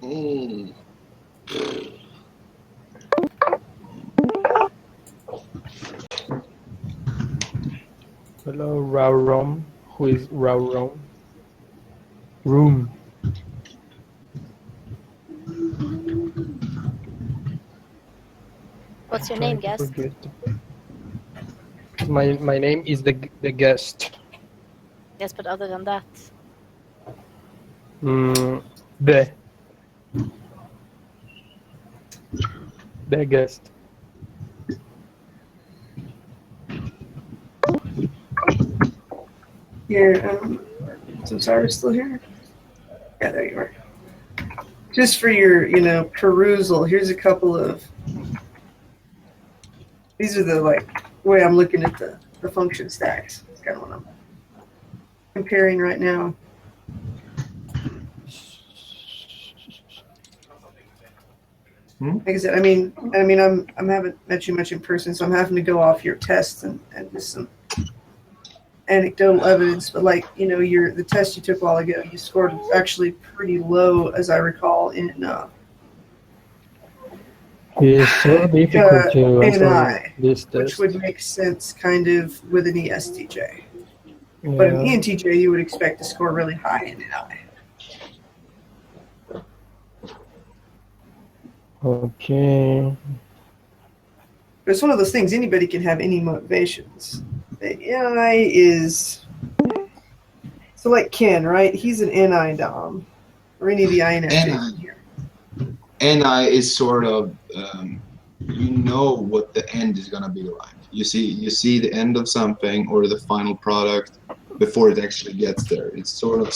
Mm. Hello, Raurom. Who is Raurom? Room. What's your Trying name, to guest? forget. My name is the guest. Yes, but other than that, The guest. Here, is Osiris still here? Yeah, there you are. Just for your, perusal, here's a couple of. These are the way I'm looking at the function stacks. It's kind of what I'm comparing right now. Like I said, I mean, I haven't met you much in person, so I'm having to go off your tests and just some anecdotal evidence. But the test you took a while ago, you scored actually pretty low, as I recall, in It's so difficult to answer NI, this test. which would make sense kind of with an ESTJ. Yeah. But an ENTJ, you would expect to score really high in NI. Okay. But it's one of those things, anybody can have any motivations. The NI is... So like Ken, right? He's an NI dom. Or any of the INFJs in here. NI is sort of, you know what the end is going to be like. You see the end of something or the final product before it actually gets there. It's sort of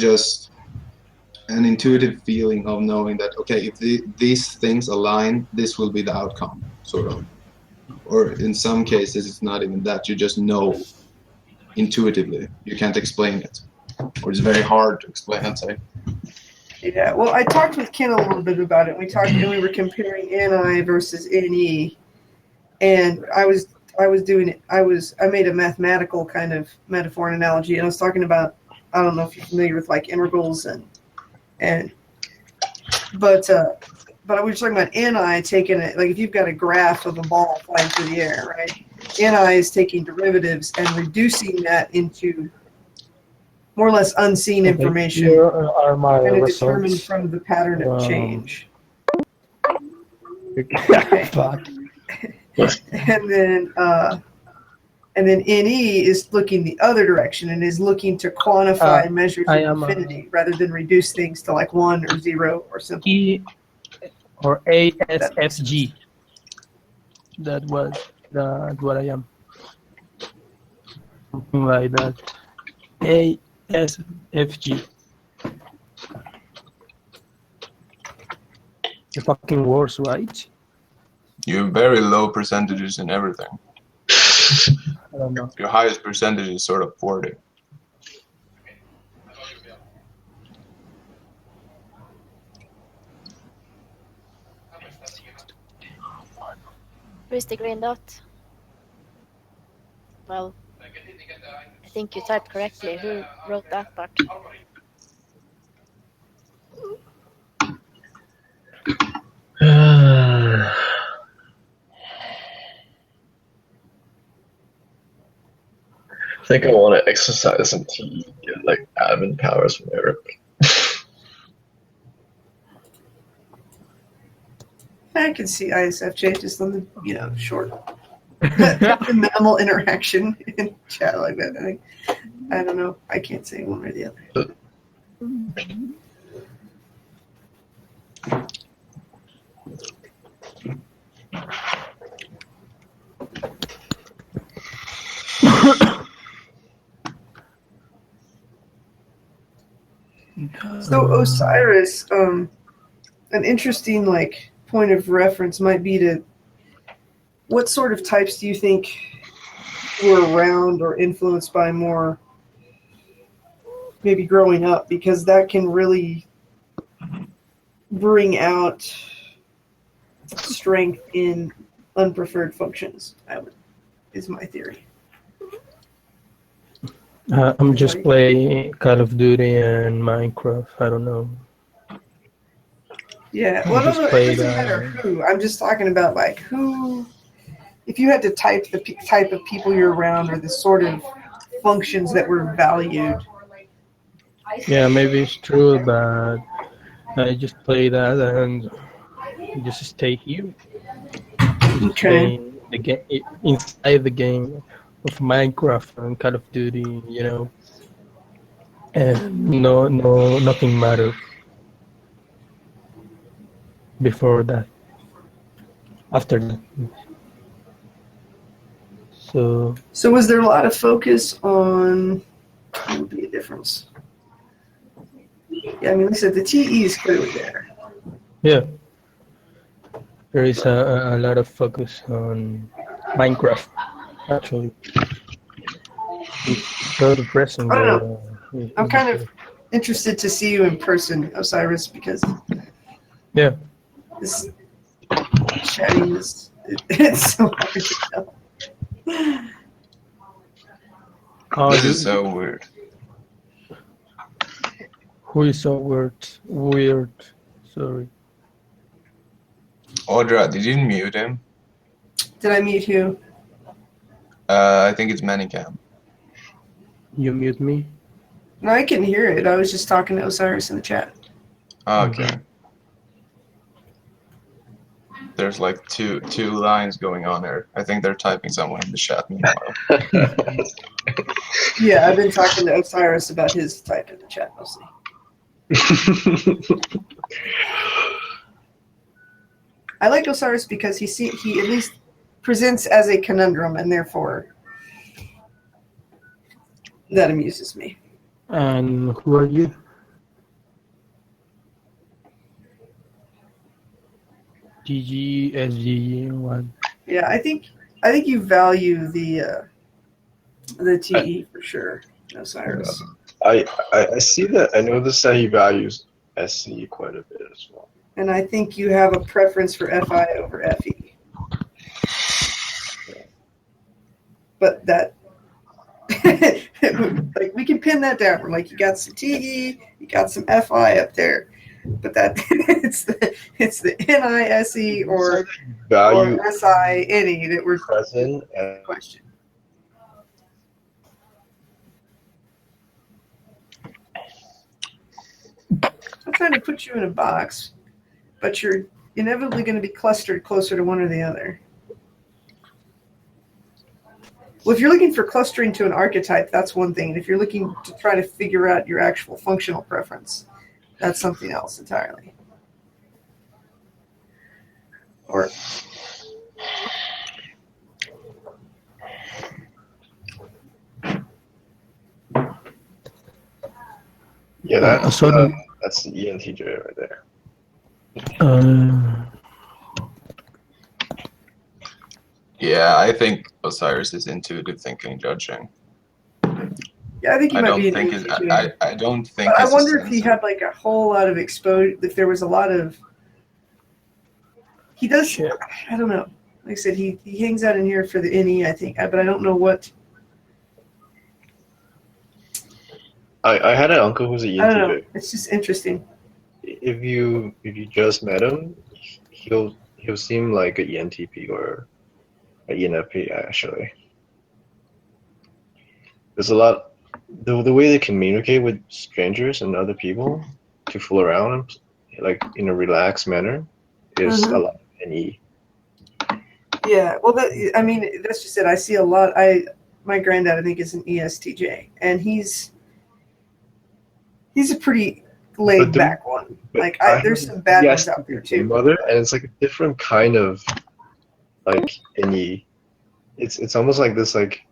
just an intuitive feeling of knowing that, okay, if these things align, this will be the outcome, sort of. Or in some cases, it's not even that. You just know intuitively. You can't explain it. Or it's very hard to explain, I'd say. Yeah, well, I talked with Ken a little bit about it. We were comparing NI versus NE, and I made a mathematical kind of metaphor and analogy, and I was talking about, I don't know if you're familiar with integrals but I was talking about NI taking it, if you've got a graph of a ball flying through the air, right? NI is taking derivatives and reducing that into more or less unseen information. Here are my and results. determined from the pattern of change. Okay. And then NE is looking the other direction and is looking to quantify measures of infinity rather than reduce things to 1 or 0 or simple. E or ASFG. That was what I am. Something like that. ASFG. The fucking worst, right? You have very low percentages in everything. I don't know. Your highest percentage is sort of 40. where's the green dot? Well, I think you typed correctly. Who wrote that part? I think I want to exercise until you get admin powers from Eric. I can see ISFJ just on the short the minimal interaction in chat like that. I don't know. I can't say one or the other. So Osiris, an interesting point of reference might be to what sort of types do you think were around or influenced by more maybe growing up, because that can really bring out strength in unpreferred functions, is my theory. I'm just playing Call of Duty and Minecraft. I don't know. Yeah, well, Just no, it played, doesn't matter who. I'm just talking about like who. If you had to type the type of people you're around or the sort of functions that were valued. Yeah, maybe it's true, but I just play that and just stay here. Just Okay. stay in the game, inside the game of Minecraft and Call of Duty, you know, and nothing matters before that. After that. So was there a lot of focus on? What would be a difference? Yeah, I mean, like I said, the TE is clearly there. Yeah, there is a lot of focus on Minecraft, actually. It's so depressing. I don't know. I'm kind of interested to see you in person, Osiris, because yeah, this chatting is it's so hard to tell. This is so weird. Who is so weird? Weird. Sorry. Audra, did you mute him? Did I mute who? I think it's Manicam. You mute me? No, I couldn't hear it. I was just talking to Osiris in the chat. Oh, okay. There's like two lines going on there. I think they're typing someone in the chat meanwhile. Yeah, I've been talking to Osiris about his type in the chat mostly. I like Osiris because he at least presents as a conundrum, and therefore that amuses me. And who are you? GGSG1. Yeah, I think you value the TE for sure, Osiris. I see that. I noticed that he values SC quite a bit as well. And I think you have a preference for FI over FE. But that, like, we can pin that down. Like, you got some TE, you got some FI up there. But that it's the NISE or Value or SI any that we're present and question. I'm trying to put you in a box, but you're inevitably going to be clustered closer to one or the other. Well, if you're looking for clustering to an archetype, that's one thing. And if you're looking to try to figure out your actual functional preference, that's something else entirely. Or yeah, that's the ENTJ right there. Yeah, I think Osiris is intuitive thinking judging. yeah, I think he I might don't be an think his, ENTJ. I don't think. But I his wonder if he sense had like a whole lot of exposure. If there was a lot of, he does. Shit. I don't know. Like I said, he hangs out in here for the NE, I think, but I don't know what. I had an uncle who's a I don't know. ENTJ. It's just interesting. If you just met him, he'll seem like an ENTP or an ENFP actually. There's a lot. The way they communicate with strangers and other people to fool around, like in a relaxed manner, is a lot of NE. Yeah, well, I mean, that's just it. I see a lot. My granddad, I think, is an ESTJ, and he's a pretty laid back one. Like, there's some bad ones out there too. Mother, and it's like a different kind of like NE. It's almost like this like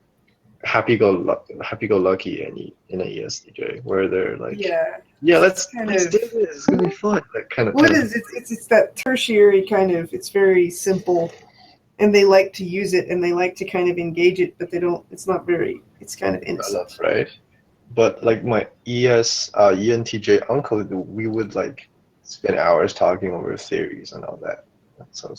happy-go-lucky NE in an ESTJ, where they're like, yeah, let's do this. It's gonna be fun. That kind of. Well, it is. It's that tertiary kind of. It's very simple, and they like to use it, and they like to kind of engage it, but they don't. It's not very. It's kind of innocent, right? But like my ENTJ uncle, we would like spend hours talking over theories and all that. So